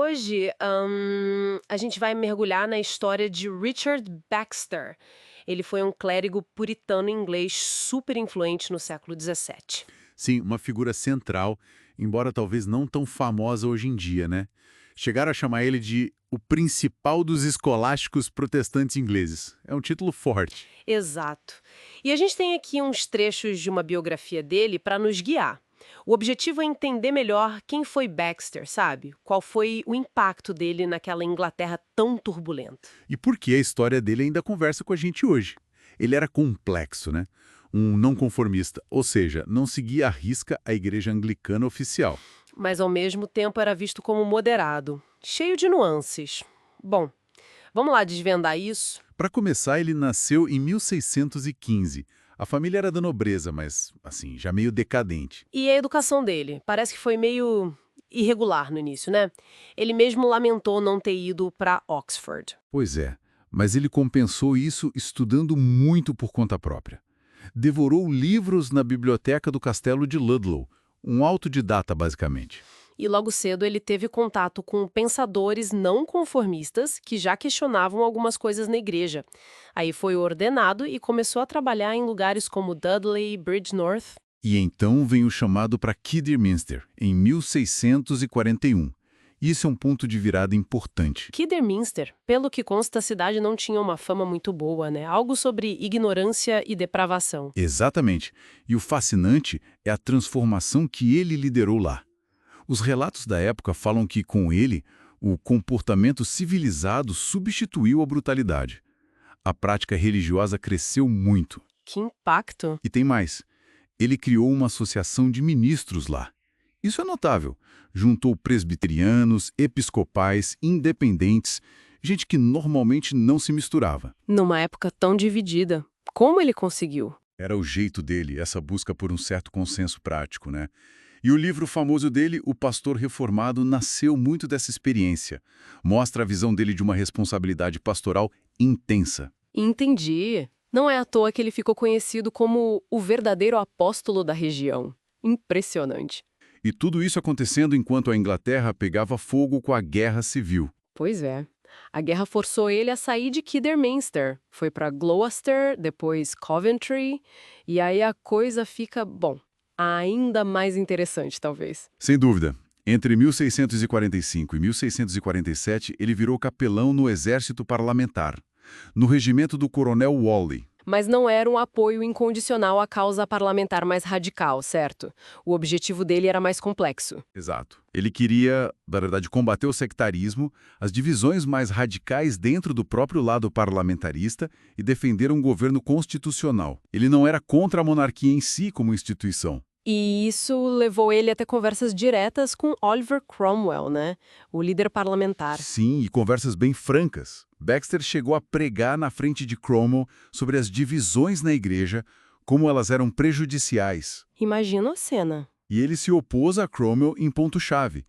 Hoje, a gente vai mergulhar na história de Richard Baxter. Ele foi um clérigo puritano inglês super influente no século XVII. Sim, uma figura central, embora talvez não tão famosa hoje em dia, né? Chegaram a chamar ele de o principal dos escolásticos protestantes ingleses. É um título forte. Exato. E a gente tem aqui uns trechos de uma biografia dele para nos guiar. O objetivo é entender melhor quem foi Baxter, sabe? Qual foi o impacto dele naquela Inglaterra tão turbulenta. E por que a história dele ainda conversa com a gente hoje? Ele era complexo, né? Um não conformista, ou seja, não seguia à risca a igreja anglicana oficial. Mas ao mesmo tempo era visto como moderado, cheio de nuances. Bom, vamos lá desvendar isso? Para começar, ele nasceu em 1615. A família era da nobreza, mas, assim, já meio decadente. E a educação dele? Parece que foi meio irregular no início, né? Ele mesmo lamentou não ter ido para Oxford. Pois é, mas ele compensou isso estudando muito por conta própria. Devorou livros na biblioteca do castelo de Ludlow, um autodidata basicamente. E logo cedo ele teve contato com pensadores não conformistas que já questionavam algumas coisas na igreja. Aí foi ordenado e começou a trabalhar em lugares como Dudley, Bridgnorth. E então vem o chamado para Kidderminster, em 1641. Isso é um ponto de virada importante. Kidderminster, pelo que consta, a cidade não tinha uma fama muito boa, né? Algo sobre ignorância e depravação. Exatamente. E o fascinante é a transformação que ele liderou lá. Os relatos da época falam que, com ele, o comportamento civilizado substituiu a brutalidade. A prática religiosa cresceu muito. Que impacto! E tem mais. Ele criou uma associação de ministros lá. Isso é notável. Juntou presbiterianos, episcopais, independentes, gente que normalmente não se misturava. Numa época tão dividida, como ele conseguiu? Era o jeito dele, essa busca por um certo consenso prático, né? E o livro famoso dele, O Pastor Reformado, nasceu muito dessa experiência. Mostra a visão dele de uma responsabilidade pastoral intensa. Entendi. Não é à toa que ele ficou conhecido como o verdadeiro apóstolo da região. Impressionante. E tudo isso acontecendo enquanto a Inglaterra pegava fogo com a Guerra Civil. Pois é. A guerra forçou ele a sair de Kidderminster. Foi para Gloucester, depois Coventry, e aí a coisa fica, bom, ainda mais interessante, talvez. Sem dúvida. Entre 1645 e 1647, ele virou capelão no exército parlamentar, no regimento do coronel Whalley. Mas não era um apoio incondicional à causa parlamentar mais radical, certo? O objetivo dele era mais complexo. Exato. Ele queria, na verdade, combater o sectarismo, as divisões mais radicais dentro do próprio lado parlamentarista e defender um governo constitucional. Ele não era contra a monarquia em si como instituição. E isso levou ele a ter conversas diretas com Oliver Cromwell, né? O líder parlamentar. Sim, e conversas bem francas. Baxter chegou a pregar na frente de Cromwell sobre as divisões na igreja, como elas eram prejudiciais. Imagina a cena. E ele se opôs a Cromwell em ponto-chave.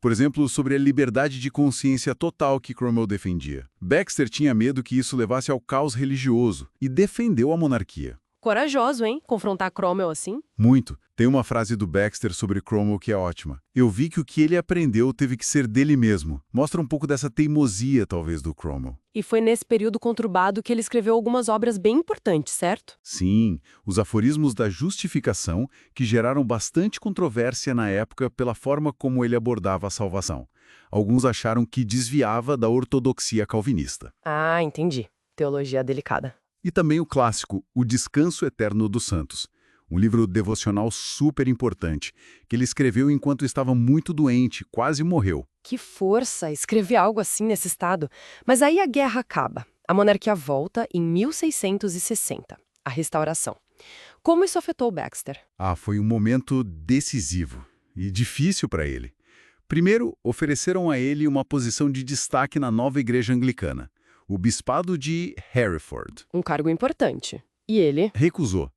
Por exemplo, sobre a liberdade de consciência total que Cromwell defendia. Baxter tinha medo que isso levasse ao caos religioso e defendeu a monarquia. Corajoso, hein? Confrontar Cromwell assim? Muito. Tem uma frase do Baxter sobre Cromwell que é ótima. Eu vi que o que ele aprendeu teve que ser dele mesmo. Mostra um pouco dessa teimosia, talvez, do Cromwell. E foi nesse período conturbado que ele escreveu algumas obras bem importantes, certo? Sim, os aforismos da justificação, que geraram bastante controvérsia na época pela forma como ele abordava a salvação. Alguns acharam que desviava da ortodoxia calvinista. Ah, entendi. Teologia delicada. E também o clássico O Descanso Eterno dos Santos, um livro devocional super importante, que ele escreveu enquanto estava muito doente, quase morreu. Que força escrever algo assim nesse estado. Mas aí a guerra acaba. A monarquia volta em 1660, a restauração. Como isso afetou Baxter? Foi um momento decisivo e difícil para ele. Primeiro, ofereceram a ele uma posição de destaque na nova igreja anglicana, o bispado de Hereford. Um cargo importante. E ele? Recusou,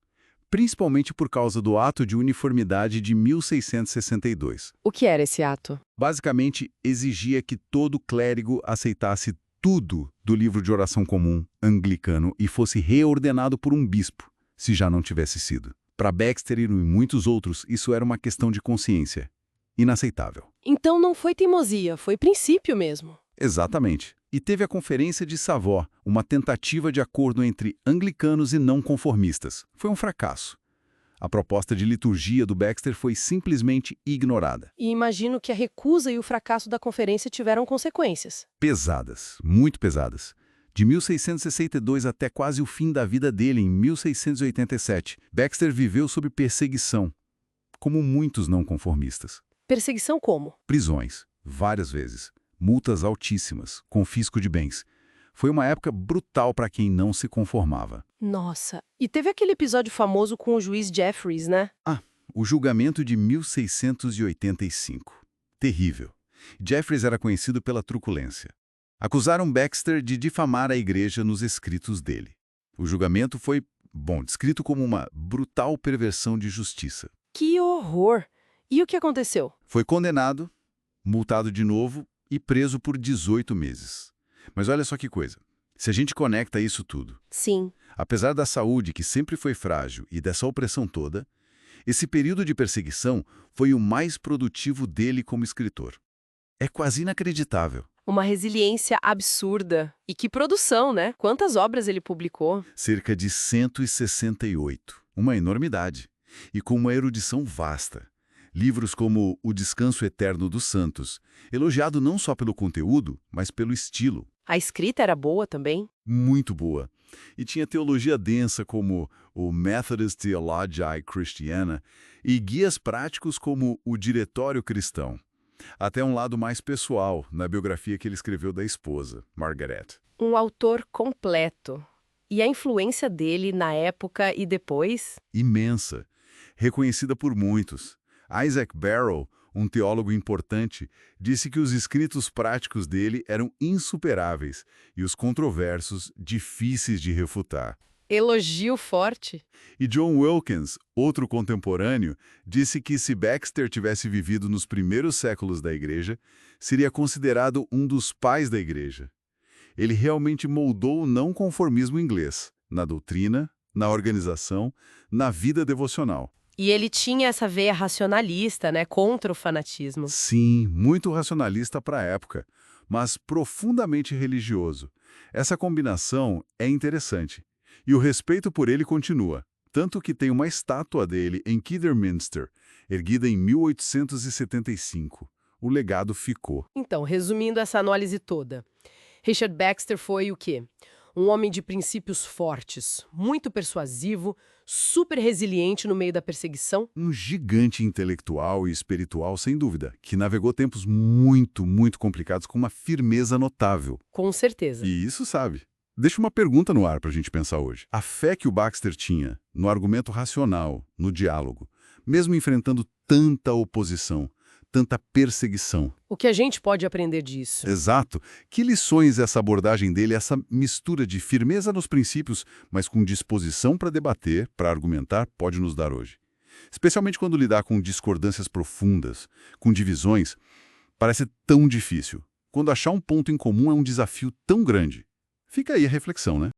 principalmente por causa do Ato de Uniformidade de 1662. O que era esse ato? Basicamente, exigia que todo clérigo aceitasse tudo do livro de oração comum anglicano e fosse reordenado por um bispo, se já não tivesse sido. Para Baxter e muitos outros, isso era uma questão de consciência. inaceitável. Então não foi teimosia, foi princípio mesmo. Exatamente. E teve a Conferência de Savoy, uma tentativa de acordo entre anglicanos e não conformistas. Foi um fracasso. A proposta de liturgia do Baxter foi simplesmente ignorada. E imagino que a recusa e o fracasso da conferência tiveram consequências. Pesadas, muito pesadas. De 1662 até quase o fim da vida dele, em 1687, Baxter viveu sob perseguição, como muitos não conformistas. Perseguição como? Prisões, várias vezes. Multas altíssimas, confisco de bens. Foi uma época brutal para quem não se conformava. Nossa, e teve aquele episódio famoso com o juiz Jeffreys, né? O julgamento de 1685. Terrível. Jeffreys era conhecido pela truculência. Acusaram Baxter de difamar a igreja nos escritos dele. O julgamento foi, descrito como uma brutal perversão de justiça. Que horror! E o que aconteceu? Foi condenado, multado de novo e preso por 18 meses. Mas olha só que coisa. Se a gente conecta isso tudo, Sim. apesar da saúde que sempre foi frágil e dessa opressão toda, esse período de perseguição foi o mais produtivo dele como escritor. É quase inacreditável. Uma resiliência absurda. E que produção, né? Quantas obras ele publicou? Cerca de 168. Uma enormidade. E com uma erudição vasta. Livros como O Descanso Eterno dos Santos, elogiado não só pelo conteúdo, mas pelo estilo. A escrita era boa também? Muito boa. E tinha teologia densa como o Methodist Theologiae Christiana e guias práticos como o Diretório Cristão. Até um lado mais pessoal, na biografia que ele escreveu da esposa, Margaret. Um autor completo. E a influência dele na época e depois? Imensa. Reconhecida por muitos. Isaac Barrow, um teólogo importante, disse que os escritos práticos dele eram insuperáveis e os controversos difíceis de refutar. Elogio forte. E John Wilkins, outro contemporâneo, disse que se Baxter tivesse vivido nos primeiros séculos da Igreja, seria considerado um dos pais da Igreja. Ele realmente moldou o não conformismo inglês, na doutrina, na organização, na vida devocional. E ele tinha essa veia racionalista, né, contra o fanatismo. Sim, muito racionalista para a época, mas profundamente religioso. Essa combinação é interessante. E o respeito por ele continua, tanto que tem uma estátua dele em Kidderminster, erguida em 1875. O legado ficou. Então, resumindo essa análise toda, Richard Baxter foi o quê? Um homem de princípios fortes, muito persuasivo, super resiliente no meio da perseguição. Um gigante intelectual e espiritual, sem dúvida, que navegou tempos muito, muito complicados com uma firmeza notável. Com certeza. E isso sabe. Deixa uma pergunta no ar para a gente pensar hoje. A fé que o Baxter tinha no argumento racional, no diálogo, mesmo enfrentando tanta oposição, tanta perseguição. O que a gente pode aprender disso? Exato. Que lições essa abordagem dele, essa mistura de firmeza nos princípios, mas com disposição para debater, para argumentar, pode nos dar hoje? Especialmente quando lidar com discordâncias profundas, com divisões, parece tão difícil. Quando achar um ponto em comum é um desafio tão grande. Fica aí a reflexão, né?